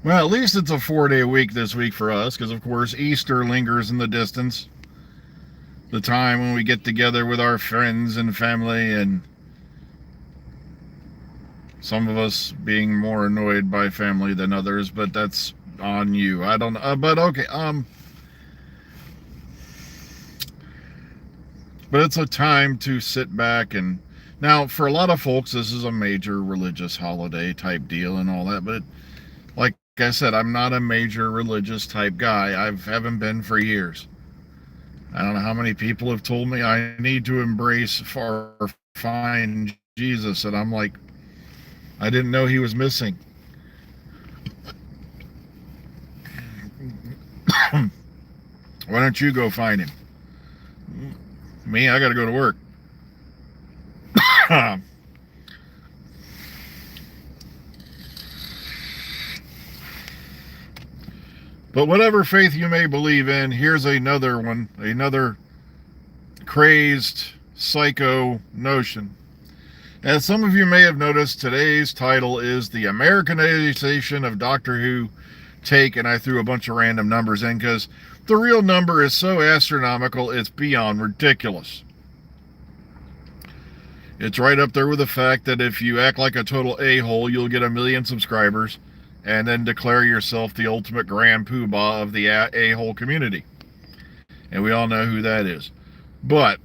Well, at least it's a 4-day week this week for us, because of course Easter lingers in the distance. The time when we get together with our friends and family, and some of us being more annoyed by family than others, but that's on you. I don't know, but okay. But it's a time to sit back and now for a lot of folks this is a major religious holiday type deal and all that, but like I said, I'm not a major religious type guy. I haven't been for years. I don't know how many people have told me I need to embrace or find Jesus, and I'm like, I didn't know he was missing. Why don't you go find him? Me, I got to go to work. But whatever faith you may believe in, here's another one, another crazed psycho notion. As some of you may have noticed, today's title is The Americanisation of Doctor Who Take, and I threw a bunch of random numbers in because the real number is so astronomical it's beyond ridiculous. It's right up there with the fact that if you act like a total a-hole, you'll get 1 million subscribers and then declare yourself the ultimate grand poobah of the a-hole community. And we all know who that is. But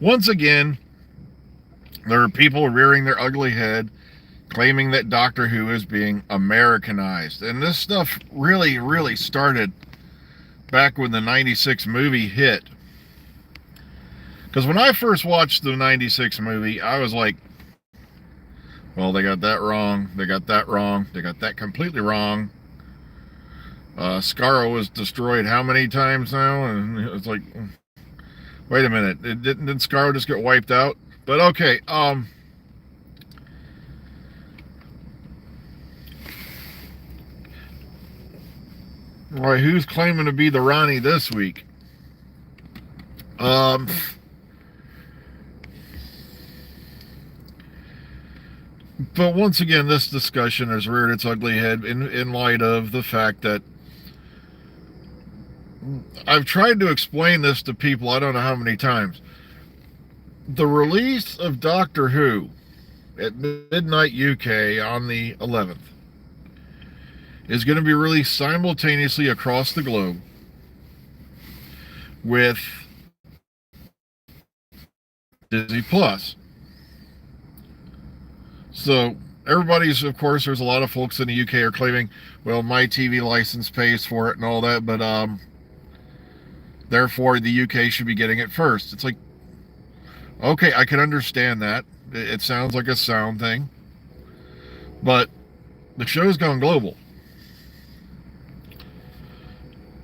once again, there are people rearing their ugly head claiming that Doctor Who is being Americanized. And this stuff really started back when the 96 movie hit. Because when I first watched the 96 movie, I was like, well, they got that wrong, they got that wrong, they got that completely wrong. Skaro was destroyed how many times now? And it's like, wait a minute, didn't Skaro just get wiped out? But okay, right, who's claiming to be the Ronnie this week? But once again, this discussion has reared its ugly head in light of the fact that I've tried to explain this to people I don't know how many times. The release of Doctor Who at midnight UK on the 11th is going to be released simultaneously across the globe with Disney Plus. So everybody's, of course, there's a lot of folks in the UK are claiming, well, my TV license pays for it and all that, but therefore the UK should be getting it first. It's like, okay, I can understand that. It sounds like a sound thing, but the show's gone global.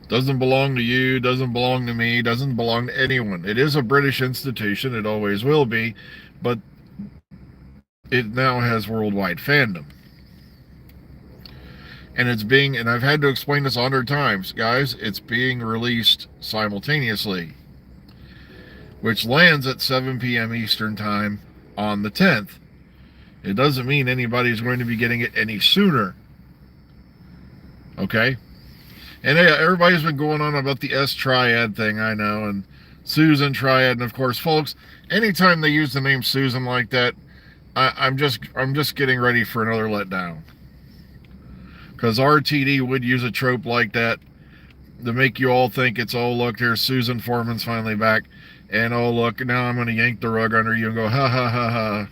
Doesn't belong to you, doesn't belong to me, doesn't belong to anyone. It is a British institution, it always will be, but it now has worldwide fandom. And and I've had to explain this 100 times, guys, it's being released simultaneously, which lands at 7 p.m. Eastern Time on the 10th. It doesn't mean anybody's going to be getting it any sooner. Okay? And yeah, everybody's been going on about the S Triad thing, I know, and Susan Triad, and of course, folks, anytime they use the name Susan like that, I'm just getting ready for another letdown. Because RTD would use a trope like that to make you all think it's, oh, look, here's Susan Foreman's finally back, and oh, look, now I'm going to yank the rug under you and go, ha, ha, ha, ha.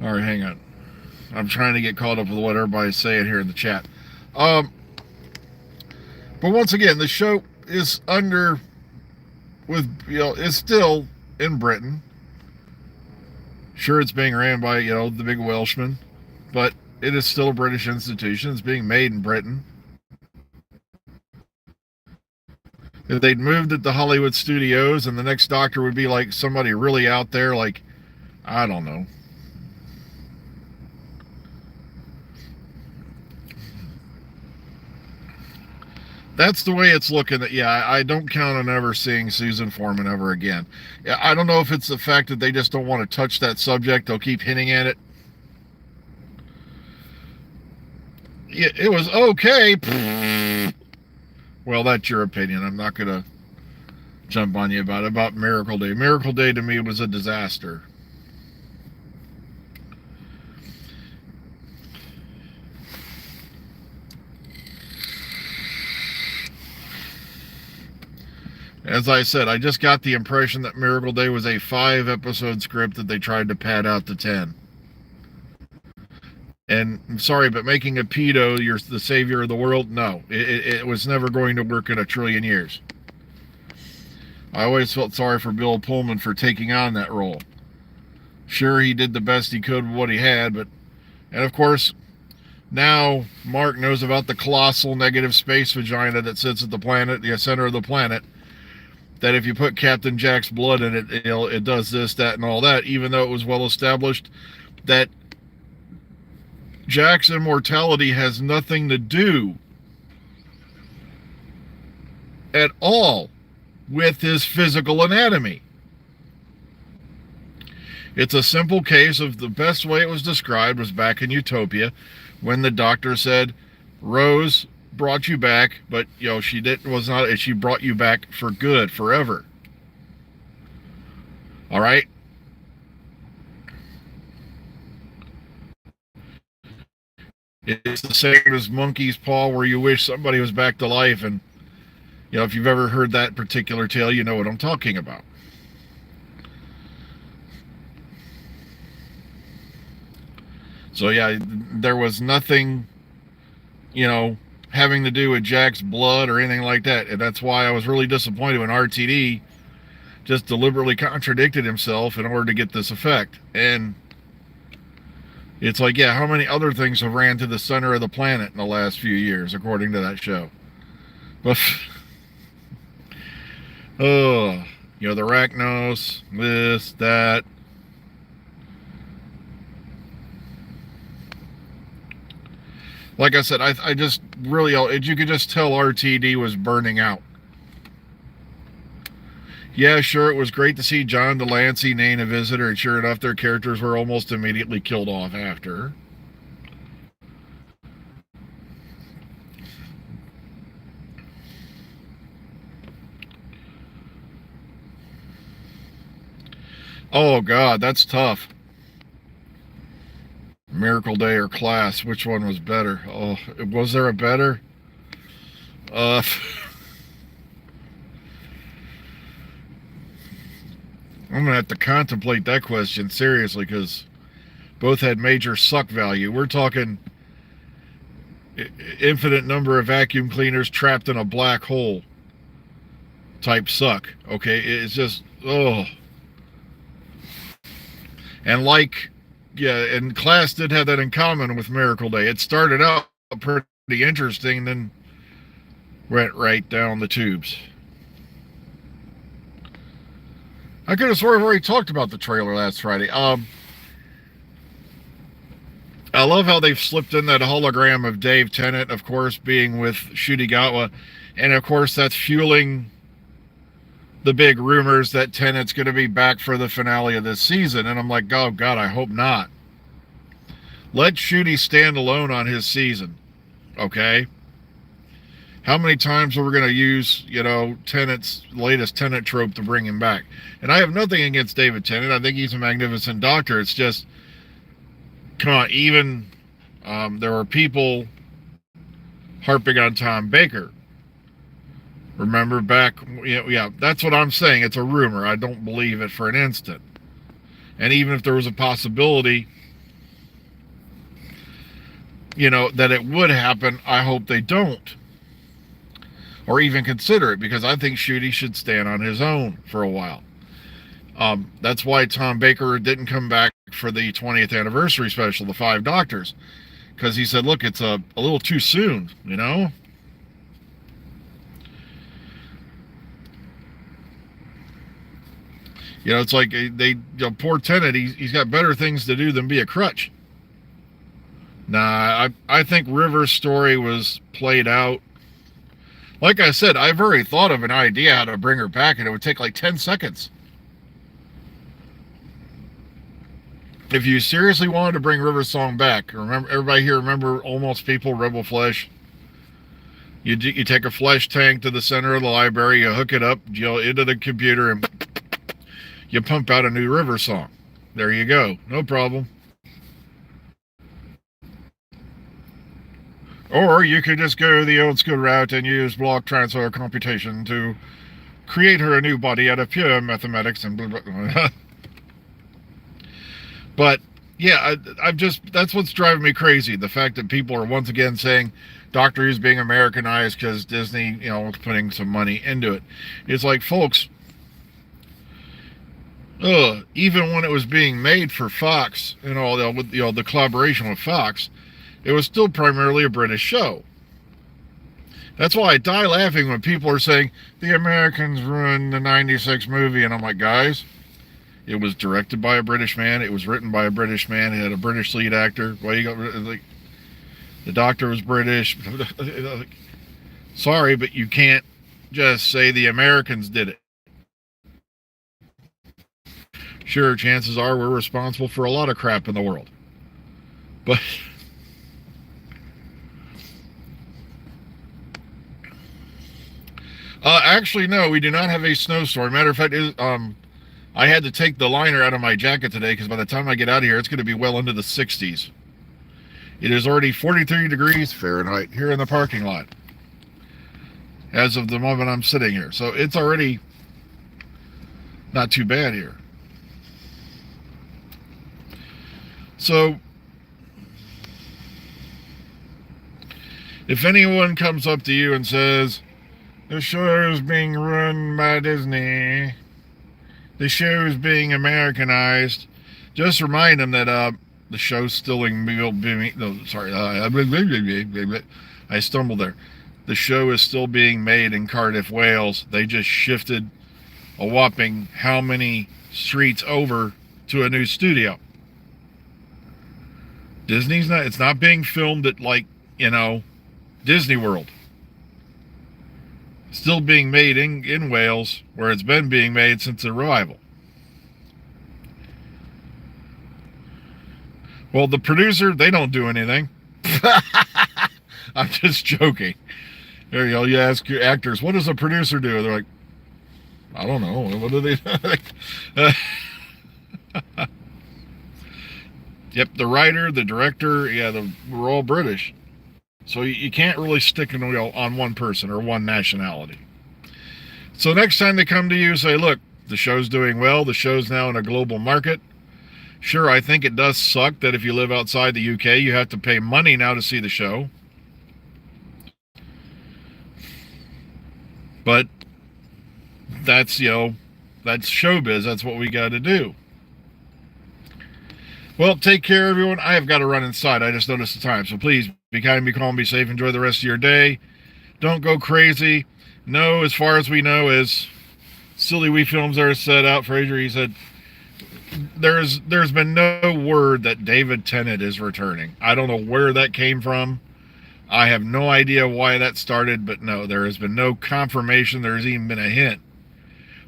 All right, hang on. I'm trying to get caught up with what everybody's saying here in the chat. But once again, the show is it's still in Britain. Sure, it's being ran by, the big Welshman, but it is still a British institution. It's being made in Britain. If they'd moved it to Hollywood Studios and the next Doctor would be like somebody really out there, like, I don't know, That's the way it's looking. That yeah, I don't count on ever seeing Susan Foreman ever again. Yeah, I don't know if it's the fact that they just don't want to touch that subject. They'll keep hinting at it. It was okay. Well, that's your opinion. I'm not gonna jump on you about Miracle Day. Miracle Day to me was a disaster. As I said, I just got the impression that Miracle Day was a 5-episode script that they tried to pad out to 10. And I'm sorry, but making a pedo you're the savior of the world, no. It was never going to work in a trillion years. I always felt sorry for Bill Pullman for taking on that role. Sure, he did the best he could with what he had, but... And of course, now Mark knows about the colossal negative space vagina that sits at the planet, the center of the planet, that if you put Captain Jack's blood in it, it does this, that, and all that, even though it was well established that Jack's immortality has nothing to do at all with his physical anatomy. It's a simple case of the best way it was described was back in Utopia when the doctor said, Rose brought you back, but she brought you back for good, forever. All right? It's the same as monkey's paw where you wish somebody was back to life, and if you've ever heard that particular tale, you know what I'm talking about. So yeah, there was nothing, having to do with Jack's blood or anything like that. And that's why I was really disappointed when RTD just deliberately contradicted himself in order to get this effect. And it's like, yeah, how many other things have ran to the center of the planet in the last few years, according to that show? But, the Arachnos, this, that. Like I said, I just really, you could just tell RTD was burning out. Yeah, sure, it was great to see John Delancey name a visitor, and sure enough, their characters were almost immediately killed off after. Oh, God, that's tough. Miracle Day or Class, which one was better? Oh, was there a better? I'm going to have to contemplate that question seriously, because both had major suck value. We're talking infinite number of vacuum cleaners trapped in a black hole type suck. Okay, it's just, And and Class did have that in common with Miracle Day. It started out pretty interesting, then went right down the tubes. I could have sworn I've already talked about the trailer last Friday. I love how they've slipped in that hologram of Dave Tennant, of course, being with Shudigawa. And, of course, that's fueling the big rumors that Tennant's going to be back for the finale of this season. And I'm like, oh, God, I hope not. Let Shudi stand alone on his season, okay? How many times are we going to use, Tennant's latest Tennant trope to bring him back? And I have nothing against David Tennant. I think he's a magnificent doctor. It's just, come on, even there were people harping on Tom Baker. Remember back, yeah, that's what I'm saying. It's a rumor. I don't believe it for an instant. And even if there was a possibility, that it would happen, I hope they don't. Or even consider it, because I think Shudi should stand on his own for a while. That's why Tom Baker didn't come back for the 20th anniversary special, The Five Doctors. Because he said, look, it's a little too soon, It's like poor Tennant, he's got better things to do than be a crutch. Nah, I think River's story was played out. Like I said, I've already thought of an idea how to bring her back, and it would take like 10 seconds. If you seriously wanted to bring River Song back, remember, everybody here remember Almost People, Rebel Flesh? You take a flesh tank to the center of the library, you hook it up, into the computer, and you pump out a new River Song. There you go. No problem. Or you could just go the old school route and use block transfer computation to create her a new body out of pure mathematics and blah, blah, blah. But yeah, that's what's driving me crazy. The fact that people are once again saying Doctor Who's being Americanized because Disney, is putting some money into it. It's like, folks, even when it was being made for Fox and all that, with the collaboration with Fox, it was still primarily a British show. That's why I die laughing when people are saying the Americans ruined the '96 movie, and I'm like, guys, it was directed by a British man, it was written by a British man, it had a British lead actor. Why you got like the Doctor was British? Sorry, but you can't just say the Americans did it. Sure, chances are we're responsible for a lot of crap in the world, but actually, no, we do not have a snowstorm. Matter of fact, I had to take the liner out of my jacket today because by the time I get out of here, it's going to be well into the 60s. It is already 43 degrees Fahrenheit here in the parking lot as of the moment I'm sitting here. So it's already not too bad here. So if anyone comes up to you and says, the show is being run by Disney, the show is being Americanized, just remind them that the show's still in I stumbled there. The show is still being made in Cardiff, Wales. They just shifted a whopping how many streets over to a new studio. It's not being filmed at Disney World. Still being made in Wales, where it's been being made since the revival. Well, the producer, they don't do anything. I'm just joking. There you go. You ask your actors, what does a producer do? They're like, I don't know. What do they do? Yep, the writer, the director, we're all British. So you can't really stick on one person or one nationality. So next time they come to you, say, look, the show's doing well. The show's now in a global market. Sure, I think it does suck that if you live outside the UK, you have to pay money now to see the show. But that's showbiz. That's what we got to do. Well, take care, everyone. I have got to run inside. I just noticed the time. So please be kind, be calm, be safe. Enjoy the rest of your day. Don't go crazy. No, as far as we know, as Silly Wee Films there said out, Fraser, he said, there's been no word that David Tennant is returning. I don't know where that came from. I have no idea why that started, but no, there has been no confirmation. There's even been a hint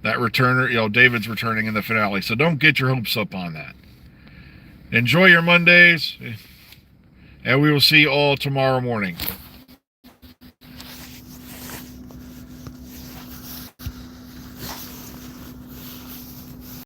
that David's returning in the finale. So don't get your hopes up on that. Enjoy your Mondays, and we will see you all tomorrow morning.